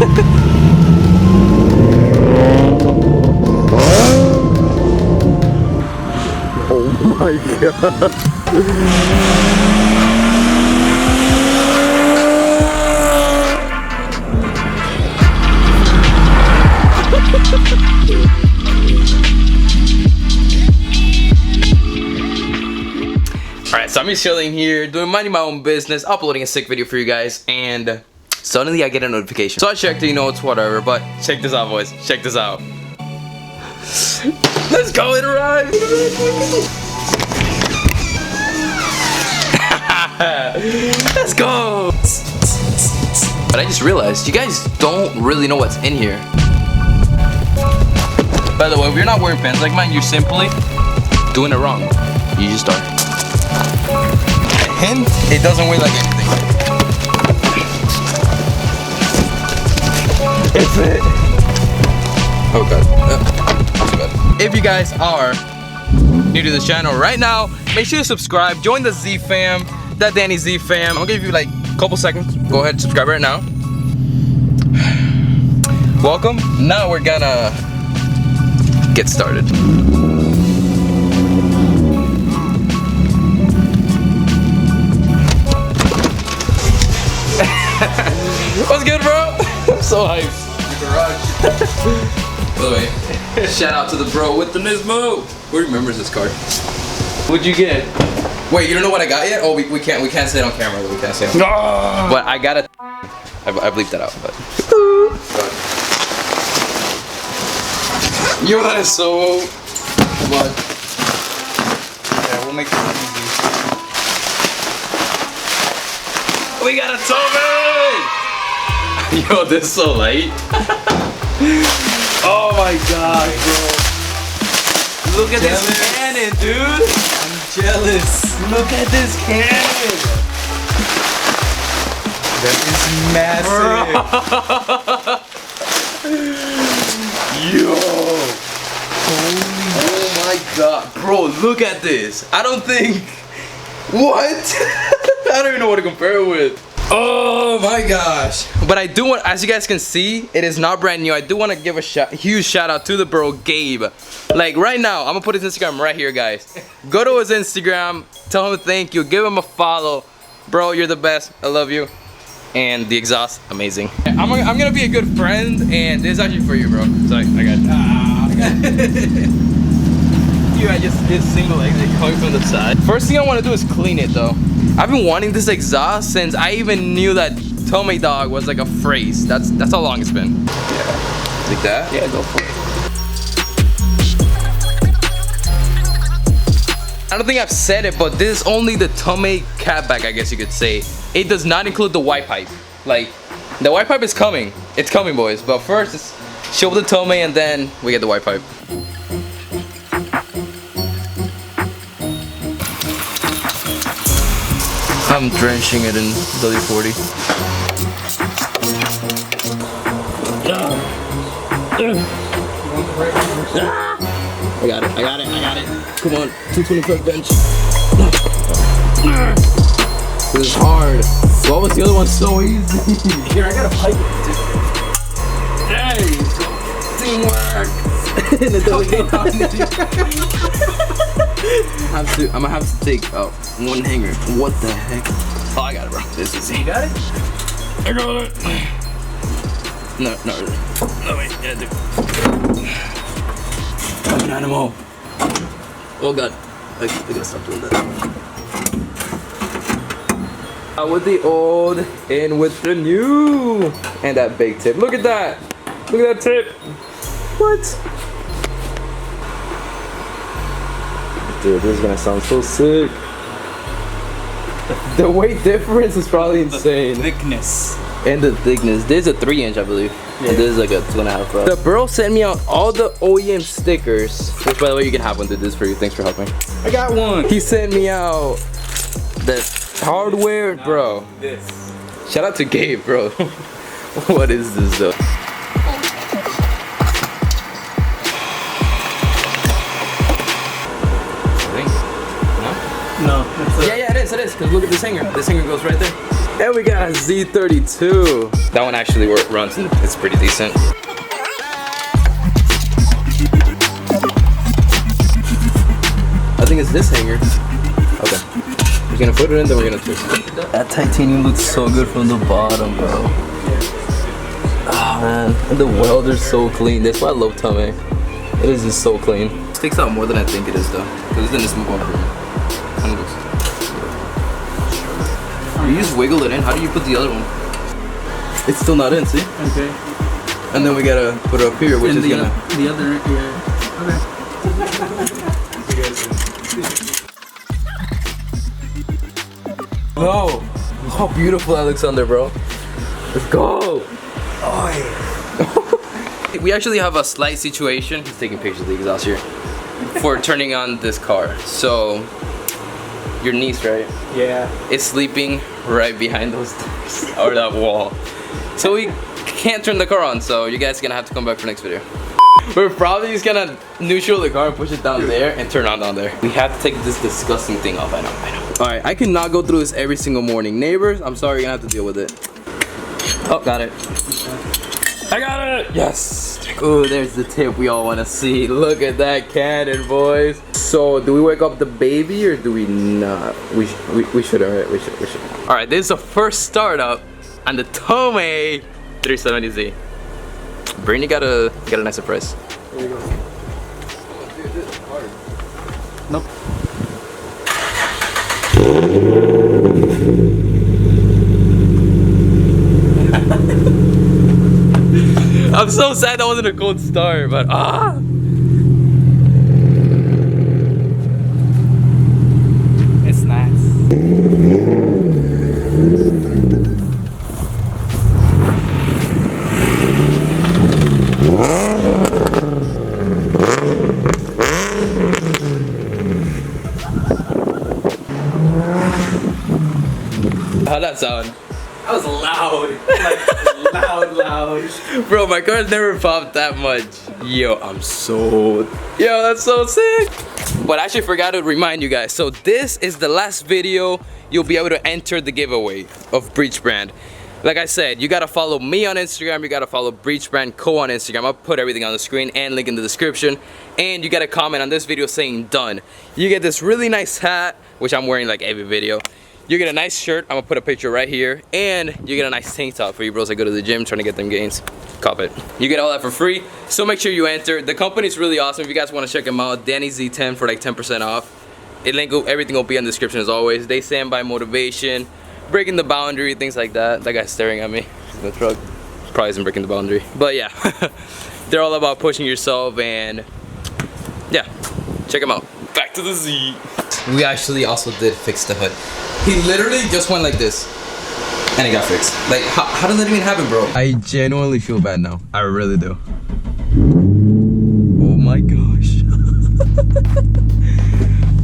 Oh my god. Alright, so I'm just chilling here, minding my own business, uploading a sick video for you guys, and suddenly I get a notification. So I checked it, you know, it's whatever, but check this out, boys. Check this out. Let's go, it arrived! Let's go! But I just realized, you guys don't really know what's in here. By the way, we're not wearing pants like mine, you're simply doing it wrong. You just are. Hint, it doesn't weigh like anything. It's it. Oh god. Too bad. If you guys are new to this channel right now, make sure to subscribe. Join the Z fam, that Danny Z fam. I'm gonna give you like a couple seconds. Go ahead and subscribe right now. Welcome. Now we're gonna get started. What's good, bro? I'm so hyped. By the way, shout out to the bro with the Nismo. Who remembers this card? What'd you get? Wait, you don't know what I got yet? Oh, we can't say it on camera. We can't say it. No. But I got it. I bleeped that out. But yo, that is so much. Yeah, we'll make it easy. We got a Tomei! Yo, this is so light. Oh my god, bro. Look at this cannon, dude. I'm jealous. Look at this cannon. That is massive. Yo. Holy. Oh my god. Bro, look at this. I don't think. What? I don't even know what to compare it with. Oh my gosh. But I do want, as you guys can see, it is not brand new. I do want to give a huge shout out to the bro Gabe. Like right now, I'm gonna put his Instagram right here, guys. Go to his Instagram, tell him thank you, give him a follow. Bro, you're the best. I love you. And the exhaust, amazing. I'm gonna be a good friend, and this is actually for you, bro. So I got you. I just did single exit coming from the side. First thing I want to do is clean it though. I've been wanting this exhaust since I even knew that Tomei dog was like a phrase. That's how long it's been. Yeah. Like that? Yeah, go for it. I don't think I've said it, but this is only the Tomei catback, I guess you could say. It does not include the white pipe. Like, the white pipe is coming. It's coming, boys. But first, it's show the Tomei and then we get the white pipe. I'm drenching it in W40. I got it. Come on, 225 bench. This is hard. What was the other one so easy? Here, I got a pipe it, dude. Hey, teamwork. It doesn't I'm gonna have to take one hanger. What the heck? Oh, I got it, bro. This is easy. You got it? I got it. No, not really. No, wait. Yeah, dude. I'm an animal. Oh, God. I gotta stop doing that. Out with the old, in with the new. And that big tip. Look at that. Look at that tip. What? Dude, this is gonna sound so sick. The weight difference is probably insane. Thickness. And the thickness. This is a 3-inch, I believe. Yeah. And this is like a 2.5, bro. The bro sent me out all the OEM stickers. Which, by the way, you can have one. Did this for you. Thanks for helping. I got one. He sent me out the hardware, bro. This. Shout out to Gabe, bro. What is this, though? No. Yeah, it is. Because look at this hanger. This hanger goes right there. And we got a Z32. That one actually runs and it's pretty decent. I think it's this hanger. Okay. We're gonna put it in, then we're gonna twist it. That titanium looks so good from the bottom, bro. Oh man, and the welder's so clean. That's why I love Tomei. It is just so clean. It sticks out more than I think it is though. Because then it's more for me. You just wiggle it in. How do you put the other one? It's still not in, see? Okay. And then we gotta put it up here, which is gonna... The other, yeah. Okay. No! How beautiful that looks under, bro. Let's go! Oh, yeah. We actually have a slight situation. He's taking pictures of the exhaust here. For turning on this car. So, your niece, right? Yeah. Is sleeping right behind those doors or that wall. So we can't turn the car on, so you guys are gonna have to come back for next video. We're probably just gonna neutral the car and push it down there and turn on down there. We have to take this disgusting thing off, I know. Alright, I cannot go through this every single morning. Neighbors, I'm sorry, you're gonna have to deal with it. Oh, got it. I got it! Yes! Oh, there's the tip we all wanna see. Look at that cannon, boys. So, do we wake up the baby or do we not? We should, alright, we should. Alright, this is the first startup on the Tomei 370Z. Brittany got a nice surprise. There you go. Oh, dude, this is hard. Nope. I'm so sad that wasn't a cold start, but It's nice. how'd that sound? That was loud. Like, loud. Bro, my car's never popped that much. Yo, Yo, that's so sick. But I actually forgot to remind you guys. So this is the last video you'll be able to enter the giveaway of Breach Brand. Like I said, you gotta follow me on Instagram, you gotta follow Breach Brand Co on Instagram. I'll put everything on the screen and link in the description. And you gotta comment on this video saying done. You get this really nice hat, which I'm wearing like every video. You get a nice shirt, I'm gonna put a picture right here. And you get a nice tank top for you bros that go to the gym trying to get them gains. Cop it. You get all that for free, so make sure you enter. The company's really awesome. If you guys wanna check them out, Danny Z10 for like 10% off. Everything will be in the description as always. They stand by motivation, breaking the boundary, things like that. That guy's staring at me in the truck. Probably isn't breaking the boundary. But yeah, they're all about pushing yourself and yeah, check them out. Back to the Z. We actually also did fix the hood. He literally just went like this and it got fixed. Like, how does that even happen, bro? I genuinely feel bad now. I really do. Oh my gosh.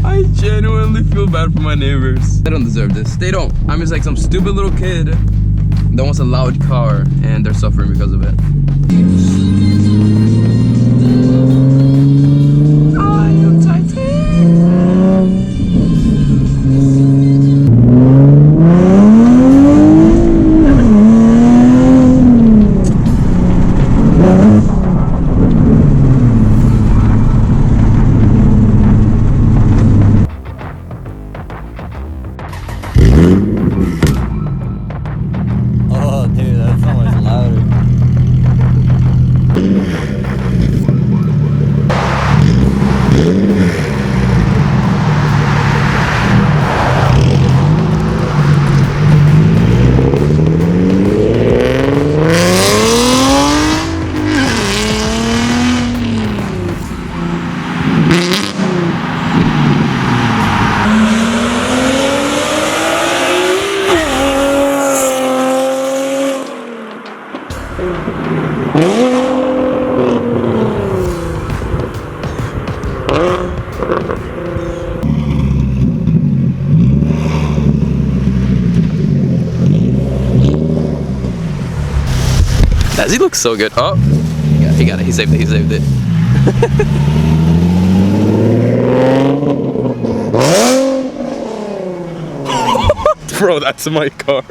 I genuinely feel bad for my neighbors. They don't deserve this. They don't. I'm just like some stupid little kid that wants a loud car and they're suffering because of it. I am Titan. Oh, dude, that's so much louder. Does he look so good? Oh, he got it. He saved it. He saved it. Bro, that's my car.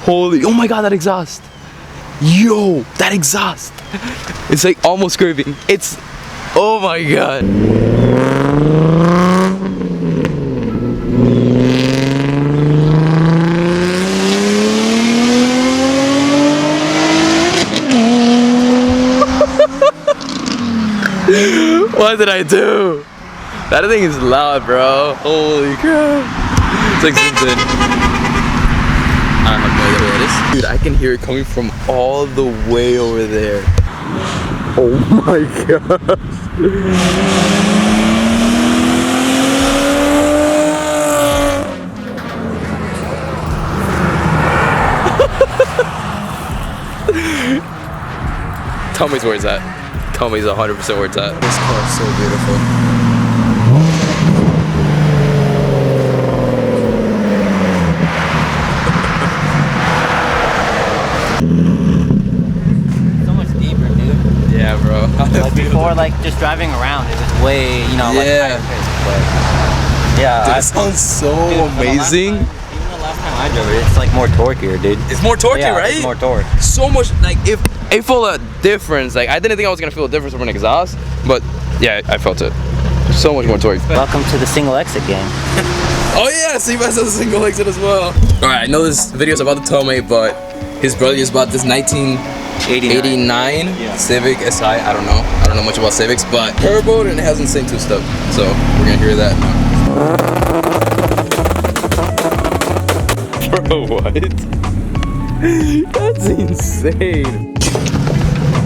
Holy, oh my god, that exhaust. Yo, that exhaust. It's like almost curving. It's, oh my god. What did I do? That thing is loud, bro. Holy crap. It's like something. I have no idea what it is. Dude, I can hear it coming from all the way over there. Oh my god. Tomei's where it's at. Tomei's 100% where it's at. This car is so beautiful. So much deeper, dude. Yeah, bro. Like before, like just driving around, it was way, you know, like Yeah. higher pace. But yeah, Dude, it sounds so amazing. Even the last time I drove it, it's like more torqueier, dude. It's more torquey, Yeah, right? it's more torque. So much, like if I felt a difference. Like I didn't think I was gonna feel a difference from an exhaust, but yeah, I felt it. So much more torque. Welcome to the single exit game. Oh yeah, so you guys have a single exit as well. All right, I know this video's about the Tomei, but his brother just bought this 1989 Civic SI. I don't know much about Civics, but turbo and it has insane two stuff. So we're gonna hear that now. Bro, what? That's insane.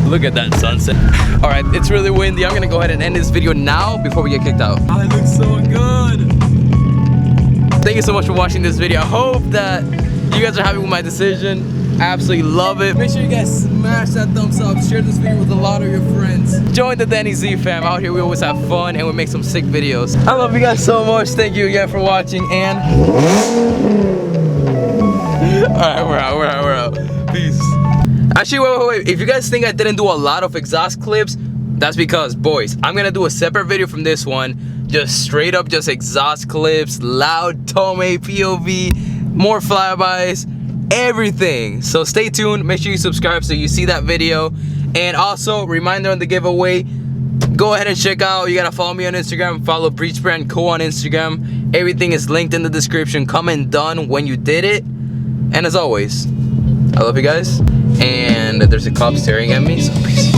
Look at that sunset. All right, it's really windy. I'm gonna go ahead and end this video now before we get kicked out. Oh, it looks so good. Thank you so much for watching this video. I hope that you guys are happy with my decision. I absolutely love it. Make sure you guys smash that thumbs up. Share this video with a lot of your friends. Join the Danny Z fam. Out here we always have fun and we make some sick videos. I love you guys so much. Thank you again for watching and alright, we're out. Peace. Actually, wait. If you guys think I didn't do a lot of exhaust clips, that's because, boys, I'm gonna do a separate video from this one. Just straight up, just exhaust clips, loud Tomei POV, more flybys, everything. So stay tuned. Make sure you subscribe so you see that video. And also, reminder on the giveaway. Go ahead and check out. You gotta follow me on Instagram. Follow Breach Brand Co on Instagram. Everything is linked in the description. Comment done when you did it. And as always, I love you guys. And there's a cop staring at me, so peace.